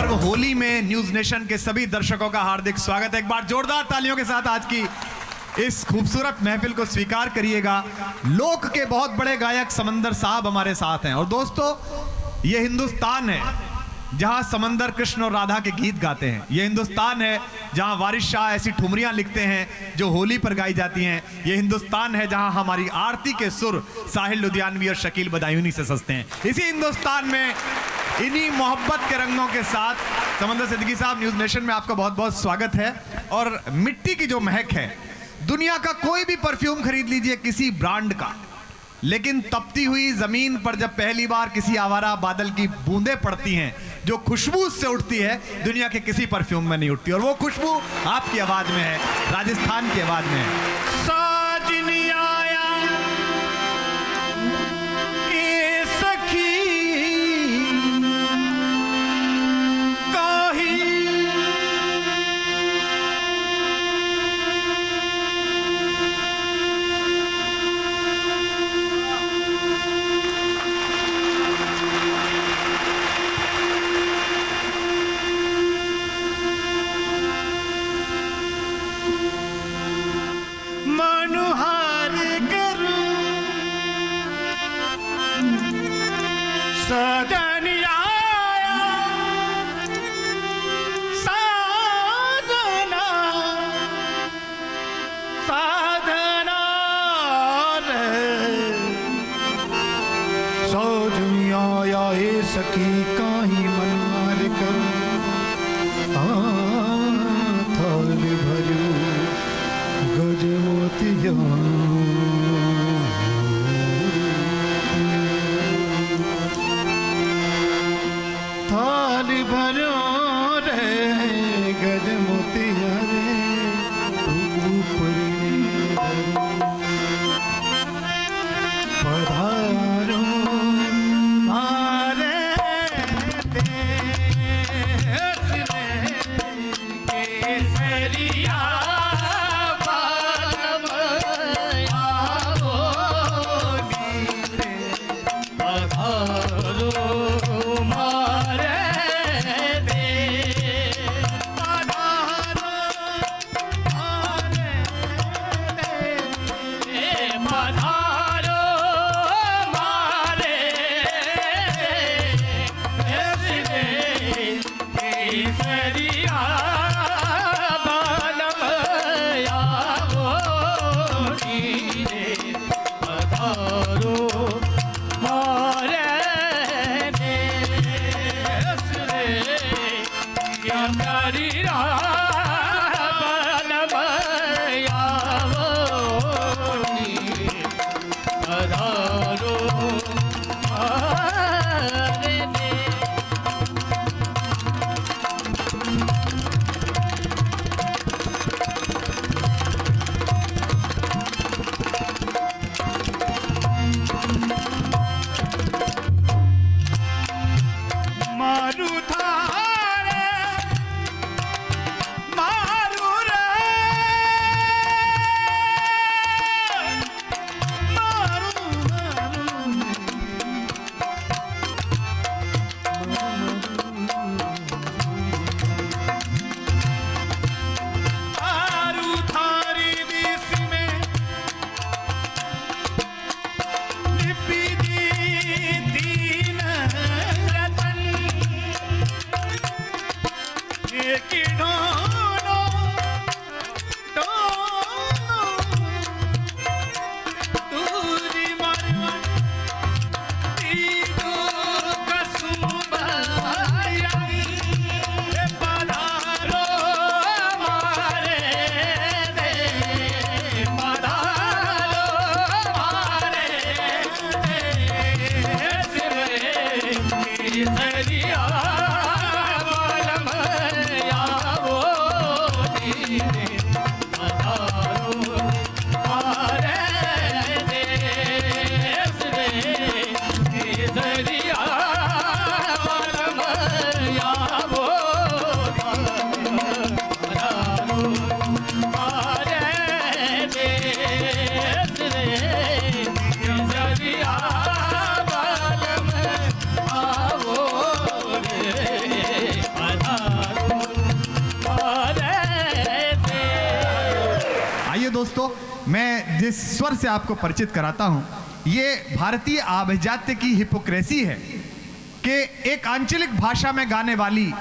पर्व होली में news nation के सभी दर्शकों का हार्दिक स्वागत है। एक बार जोरदार तालियों के साथ आज की इस खूबसूरत महफिल को स्वीकार करिएगा। लोक के बहुत बड़े गायक समंदर साहब हमारे साथ हैं। और दोस्तों, ये हिंदुस्तान है जहां समंदर कृष्ण और राधा के गीत गाते हैं। ये हिंदुस्तान है जहां वारिस शाह ऐसी ठुमरियां लिखते हैं जो होली पर गाई जाती हैं। ये हिंदुस्तान है जहां हमारी आरती के सुर साहिल लुधियानवी और शकील बदायूनी से सजते हैं। इसी हिंदुस्तान में इन्हीं मोहब्बत के रंगों के साथ समंदर सिद्दीकी साहब, न्यूज नेशन में आपका बहुत बहुत स्वागत है। और मिट्टी की जो महक है, दुनिया का कोई भी परफ्यूम खरीद लीजिए किसी ब्रांड का, लेकिन तपती हुई जमीन पर जब पहली बार किसी आवारा बादल की बूंदें पड़ती हैं, जो खुशबू उससे उठती है, दुनिया के किसी परफ्यूम में नहीं उठती। और वो खुशबू आपकी आवाज में है, राजस्थान की आवाज में है। साजनी आया ए सखी सखी काही मन मार कर थाल भरू गजमोतिया थाल भरो रे गजमोतिया रे ऊपरी पधारो मैं जिस स्वर से आपको परिचित कराता हूं, ये भारतीय आभिजात्य की हिपोक्रेसी है कि एक आंचलिक भाषा में गाने वाली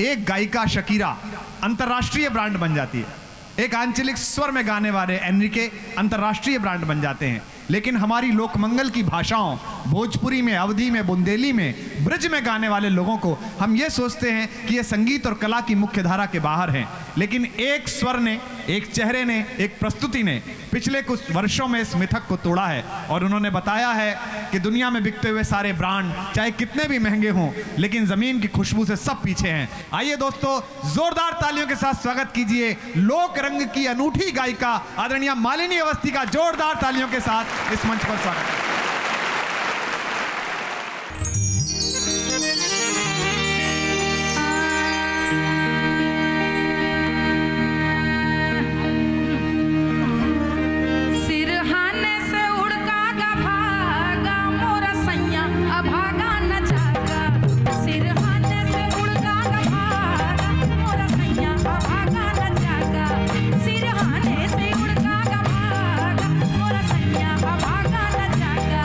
एक गायिका शकीरा अंतर्राष्ट्रीय ब्रांड बन जाती है, एक आंचलिक स्वर में गाने वाले एनरिके अंतर्राष्ट्रीय ब्रांड बन जाते हैं। लेकिन हमारी लोकमंगल की भाषाओं, भोजपुरी में, अवधी में, बुंदेली में, ब्रज में गाने वाले लोगों को हम ये सोचते हैं कि ये संगीत और कला की मुख्य धारा के बाहर हैं। लेकिन एक स्वर ने, एक चेहरे ने, एक प्रस्तुति ने पिछले कुछ वर्षों में इस मिथक को तोड़ा है और उन्होंने बताया है कि दुनिया में बिकते हुए सारे ब्रांड चाहे कितने भी महंगे हों, लेकिन जमीन की खुशबू से सब पीछे हैं। आइए दोस्तों, जोरदार तालियों के साथ स्वागत कीजिए लोक रंग की अनूठी गायिका आदरणीय मालिनी अवस्थी का। जोरदार तालियों के साथ इस मंच पर स्वागत। सिरहाने से उड़का गा भागा मोरा सैया अभागा न जागा। सिरहाने से उड़का गा भागा मोरा सैया अभागा न जागा। सिरहाने से उड़का गा भागा मोरा सैया अभागा न जागा।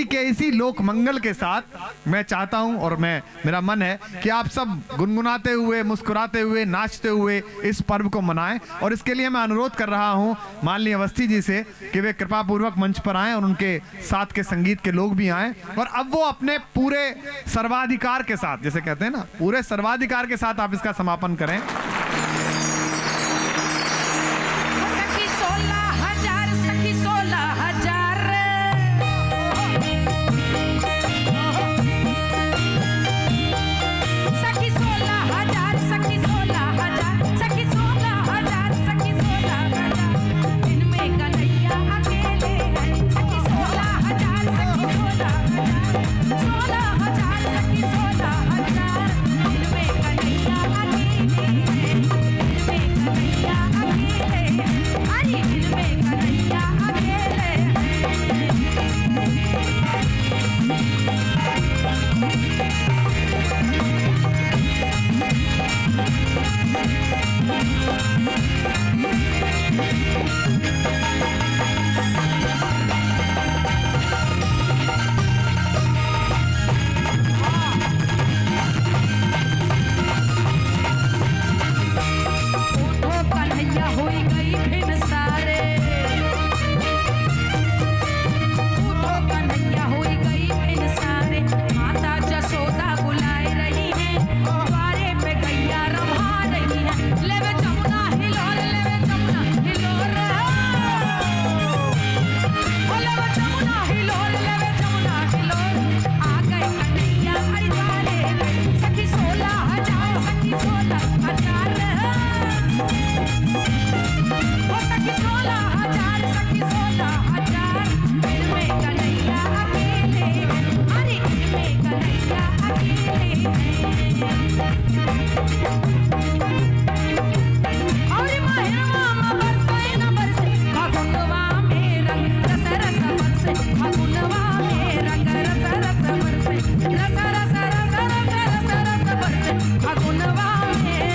के इसी लोक मंगल के साथ मैं चाहता हूं और मेरा मन है कि आप सब गुनगुनाते हुए, मुस्कुराते हुए, नाचते हुए इस पर्व को मनाएं। और इसके लिए मैं अनुरोध कर रहा हूं माननीय अवस्थी जी से कि वे कृपा पूर्वक मंच पर आएं और उनके साथ के संगीत के लोग भी आएं और अब वो अपने पूरे सर्वाधिकार के साथ, जैसे कहते हैं ना, पूरे सर्वाधिकार के साथ आप इसका समापन करें। सखी 16,000 सखी 16,000 सखी 16,000 सखी 16,000 सखी 16,000 सखी 16,000 इनमें कन्हैया अकेले हैं। सखी 16,000 सखी 16,000 16,000 सखी 16,000 इनमें कन्हैया अकेले हैं। इनमें कन्हैया अकेले हैं। अरे इनमें कन्हैया अकेले उठो कन्हैया होई गई भिन सारे। उठो कन्हैया होई गई भिन सारे। माता जसोदा बुलाए रही हैं। द्वारे पे गैया रम्हा रही हैं। लेवे जमुना हिलोर, लेवे जमुना हिलोर। ओ लेवे जमुना हिलोर, लेवे जमुना हिलोर। आ गए कन्हैया अरे द्वारे पे। सखी 16,000 सखी 16,000 ओ सखी 16,000 सखी 16,000 इनमें कन्हैया अकेले हैं। अरे इनमें कन्हैया अकेले हैं। और महिरवा में बरसे न बरसे फागुनवा में रंग रस रस बरसे। फागुनवा में रंग रस रस बरसे। रस रस रस रस रस रस बरसे फागुनवा में।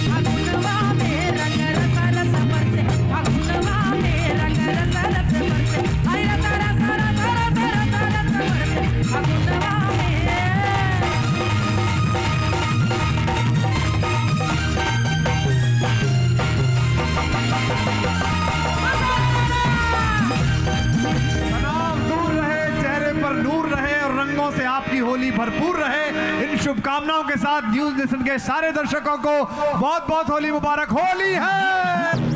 फागुनवा में रंग रस रस बरसे। फागुनवा में रंग रस रस बरसे। अरे रस रस रस रस रस रस बरसे फागुनवा में। तनाव दूर रहे, चेहरे पर नूर रहे और रंगों से आपकी होली भरपूर रहे। इन शुभकामनाओं के साथ न्यूज नेशन के सारे दर्शकों को बहुत बहुत होली मुबारक। होली है।